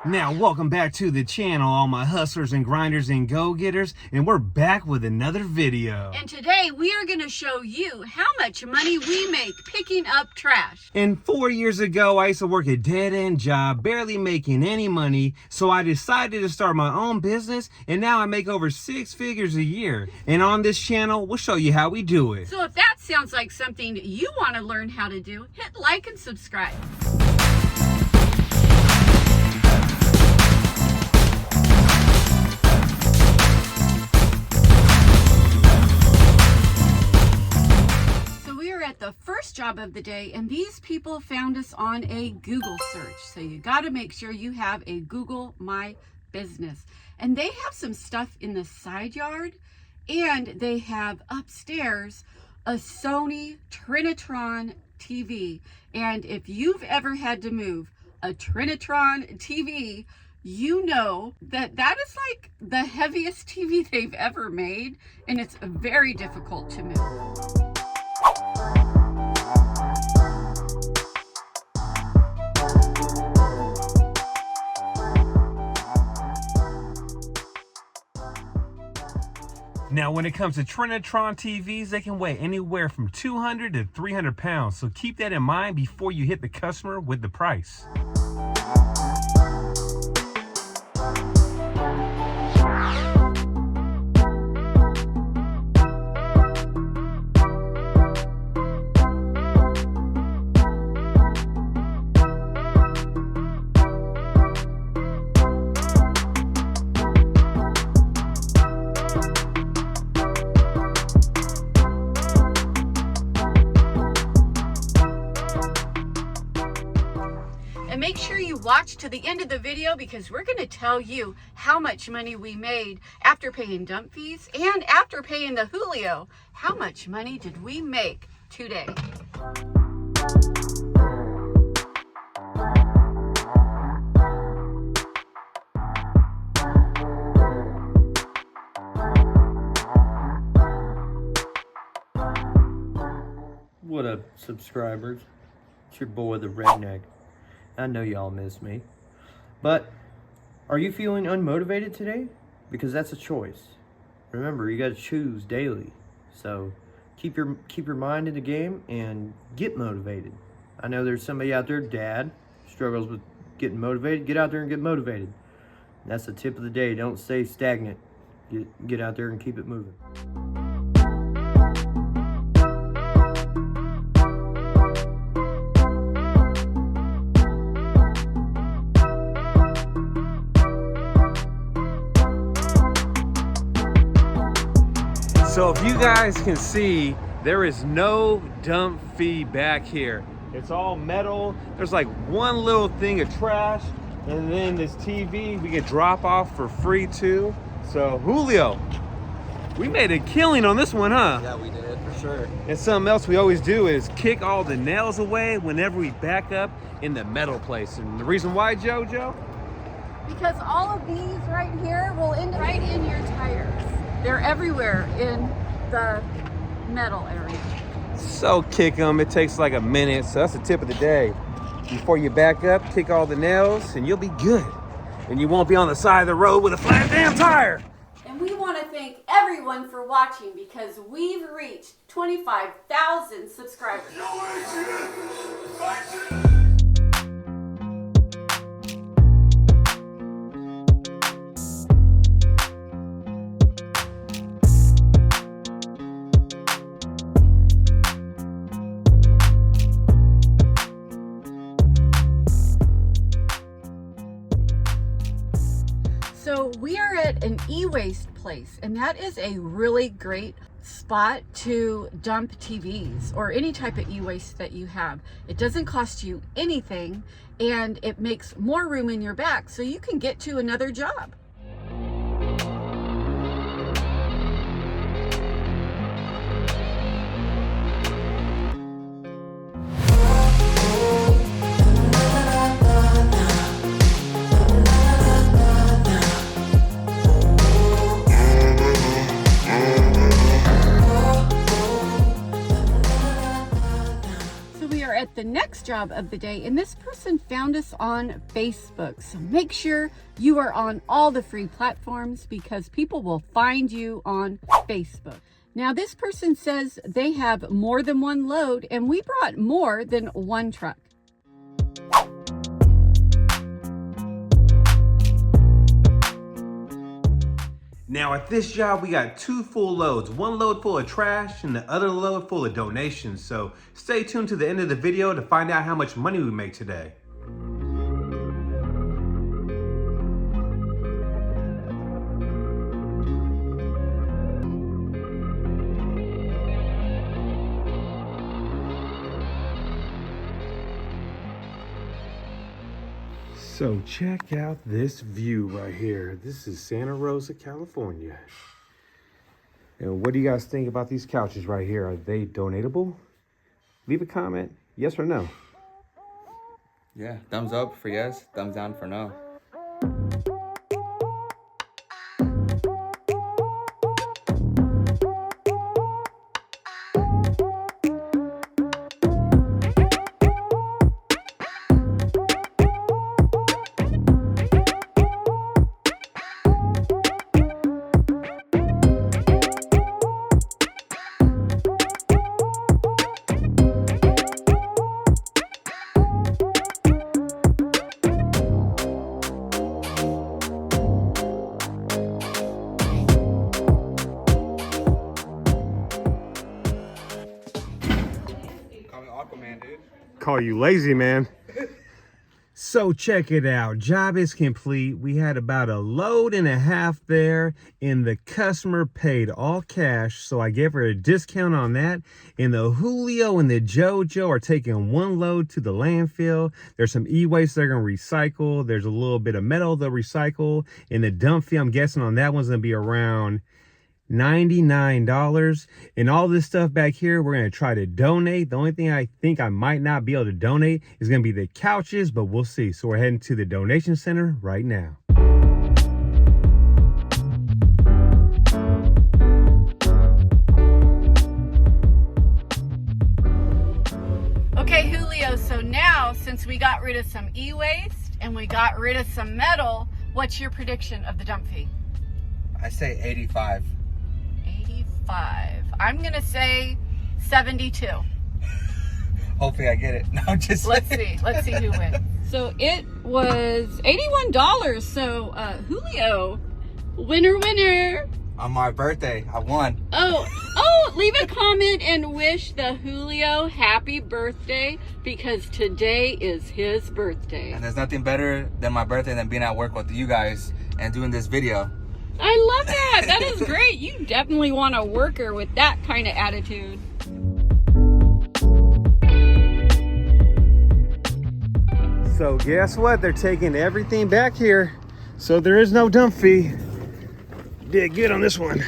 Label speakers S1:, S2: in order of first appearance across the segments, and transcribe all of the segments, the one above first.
S1: Now, welcome back to the channel, all my hustlers and grinders and go-getters, and we're back with another video.
S2: And today we are going to show you how much money we make picking up trash.
S1: And 4 years ago, I used to work a dead-end job, barely making any money, so I decided to start my own business, and now I make over 6 figures a year. And on this channel, we'll show you how we do it.
S2: So if that sounds like something you want to learn how to do, hit like and subscribe. The first job of the day, and these people found us on a Google search. So you got to make sure you have a Google My Business. And they have some stuff in the side yard, and they have upstairs a Sony Trinitron TV. And if you've ever had to move a Trinitron TV, you know that that is like the heaviest TV they've ever made, and it's very difficult to move.
S1: Now, when it comes to Trinitron TVs, they can weigh anywhere from 200 to 300 pounds. So keep that in mind before you hit the customer with the price.
S2: And make sure you watch to the end of the video, because we're going to tell you how much money we made after paying dump fees and after paying the Julio. How much money did we make today?
S3: What up, subscribers? It's your boy, the Redneck. I know y'all miss me. But, are you feeling unmotivated today? Because that's a choice. Remember, you gotta choose daily. So, keep your mind in the game and get motivated. I know there's somebody out there, dad, struggles with getting motivated. Get out there and get motivated. That's the tip of the day. Don't stay stagnant. Get out there and keep it moving.
S1: So if you guys can see, there is no dump fee back here. It's all metal. There's like one little thing of trash, and then this TV we can drop off for free too. So Julio, we made a killing on this one, huh?
S3: Yeah, we did, for sure.
S1: And something else we always do is kick all the nails away whenever we back up in the metal place. And the reason why, JoJo?
S2: Because all of these right here will end right in your tires. They're everywhere in the metal area.
S1: So kick them. It takes like a minute. So that's the tip of the day. Before you back up, kick all the nails and you'll be good. And you won't be on the side of the road with a flat damn tire.
S2: And we want to thank everyone for watching, because we've reached 25,000 subscribers. So we are at an e-waste place, and that is a really great spot to dump TVs or any type of e-waste that you have. It doesn't cost you anything, and it makes more room in your back so you can get to another job. the next job of the day, and this person found us on Facebook. So make sure you are on all the free platforms because people will find you on Facebook. Now this person says they have more than one load, and we brought more than one truck.
S1: Now at this job, we got 2 full loads, 1 load full of trash and the other load full of donations. So stay tuned to the end of the video to find out how much money we make today. So check out this view right here. This is Santa Rosa, California. And what do you guys think about these couches right here? Are they donatable? Leave a comment, yes or no.
S4: Yeah, thumbs up for yes, thumbs down for no.
S1: Call you lazy, man. So check it out. Job is complete. We had about a load and a half there, and the customer paid all cash, so I gave her a discount on that. And the Julio and the JoJo are taking 1 load to the landfill. There's some e-waste they're gonna recycle. There's a little bit of metal they'll recycle. And the dump fee, I'm guessing on that one's gonna be around $99. And all this stuff back here, we're going to try to donate. The only thing I think I might not be able to donate is going to be the couches, but we'll see. So we're heading to the donation center right now.
S2: Okay, Julio, so now since we got rid of some e-waste and we got rid of some metal, what's your prediction of the dump fee?
S4: I say 85.
S2: 85. I'm gonna say 72.
S4: Hopefully I get it. No, just
S2: Let's see who wins. So it was $81. So Julio, winner.
S4: on my birthday, I won.
S2: Oh, leave a comment and wish the Julio happy birthday because today is his birthday.
S4: And there's nothing better than my birthday than being at work with you guys and doing this video.
S2: I love that. That is great. You definitely want a worker with that kind of attitude.
S1: So guess what? They're taking everything back here. So there is no dump fee. Did good on this one.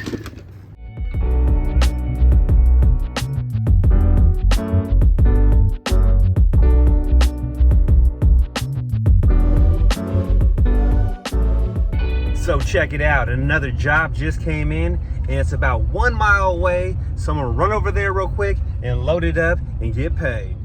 S1: So check it out, another job just came in and it's about 1 mile away. So I'm gonna run over there real quick and load it up and get paid.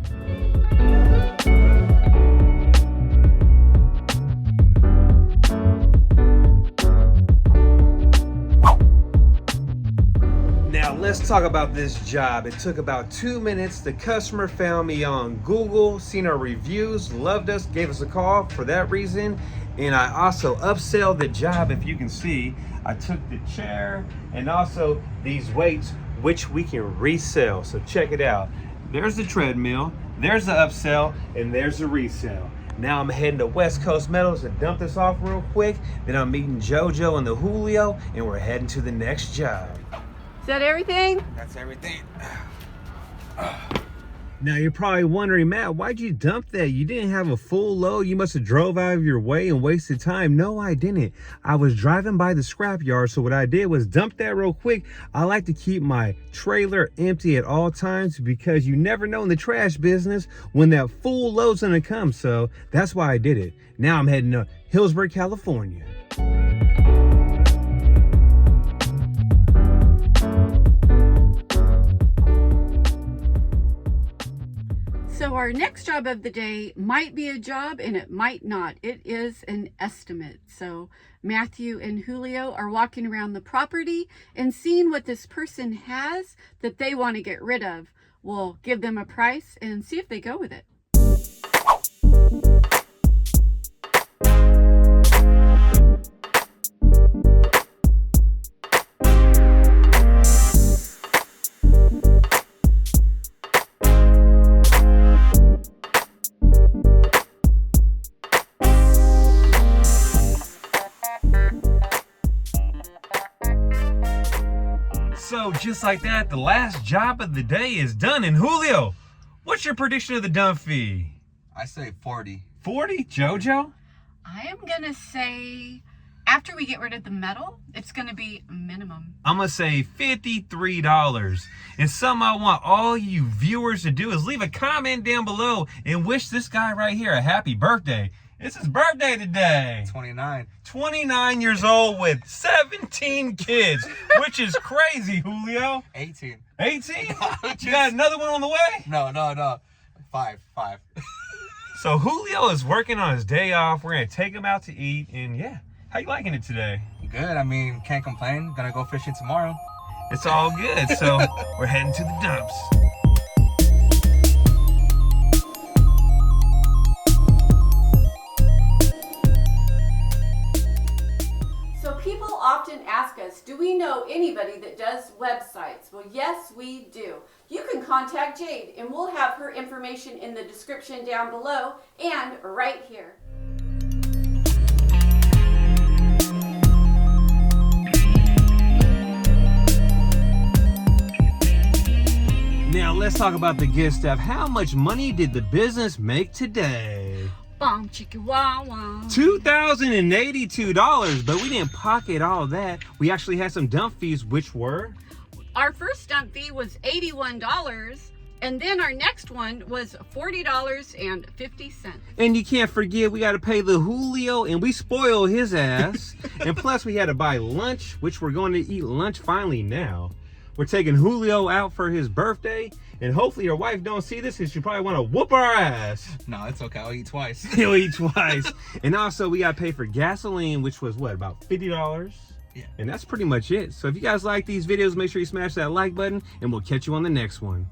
S1: Now let's talk about this job. It took about 2 minutes. The customer found me on Google, seen our reviews, loved us, gave us a call for that reason. And I also upsell the job. If you can see, I took the chair and also these weights, which we can resell. So check it out. There's the treadmill, there's the upsell, and there's the resale. Now I'm heading to West Coast Metals to dump this off real quick. Then I'm meeting JoJo and the Julio, and we're heading to the next job.
S2: Is that everything?
S4: That's everything.
S1: Now you're probably wondering, Matt, why'd you dump that? You didn't have a full load. You must have drove out of your way and wasted time. No, I didn't. I was driving by the scrapyard, so what I did was dump that real quick. I like to keep my trailer empty at all times because you never know in the trash business when that full load's gonna come. So that's why I did it. Now I'm heading to Hillsburg, California. So
S2: our next job of the day might be a job and it might not. It is an estimate. So Matthew and Julio are walking around the property and seeing what this person has that they want to get rid of. We'll give them a price and see if they go with it.
S1: So just like that, the last job of the day is done. And Julio, what's your prediction of the dump fee?
S4: I say 40.
S1: 40, JoJo?
S2: I am going to say after we get rid of the metal, it's going to be minimum.
S1: I'm going to say $53. And something I want all you viewers to do is leave a comment down below and wish this guy right here a happy birthday. It's his birthday today.
S4: 29.
S1: 29 years old with 17 kids, which is crazy, Julio.
S4: 18.
S1: 18? You got another one on the way?
S4: No. 5.
S1: So Julio is working on his day off. We're going to take him out to eat. And yeah, how you liking it today?
S4: Good. I mean, can't complain. Gonna go fishing tomorrow.
S1: It's all good. So we're heading to the dumps.
S2: People often ask us, do we know anybody that does websites? Well, yes, we do. You can contact Jade and we'll have her information in the description down below and right here.
S1: Now let's talk about the good stuff. How much money did the business make today?
S2: Bomb chicken wow wow.
S1: $2,082, but we didn't pocket all that. We actually had some dump fees, which were?
S2: Our first dump fee was $81, and then our next one was $40.50.
S1: And you can't forget, we got to pay the Julio, and we spoil his ass. And plus, we had to buy lunch, which we're going to eat lunch finally now. We're taking Julio out for his birthday, and hopefully your wife don't see this because she probably want to whoop our ass.
S4: No, it's okay. I'll eat twice.
S1: He'll eat twice. And also, we got to pay for gasoline, which was what, about $50?
S4: Yeah.
S1: And that's pretty much it. So if you guys like these videos, make sure you smash that like button, and we'll catch you on the next one.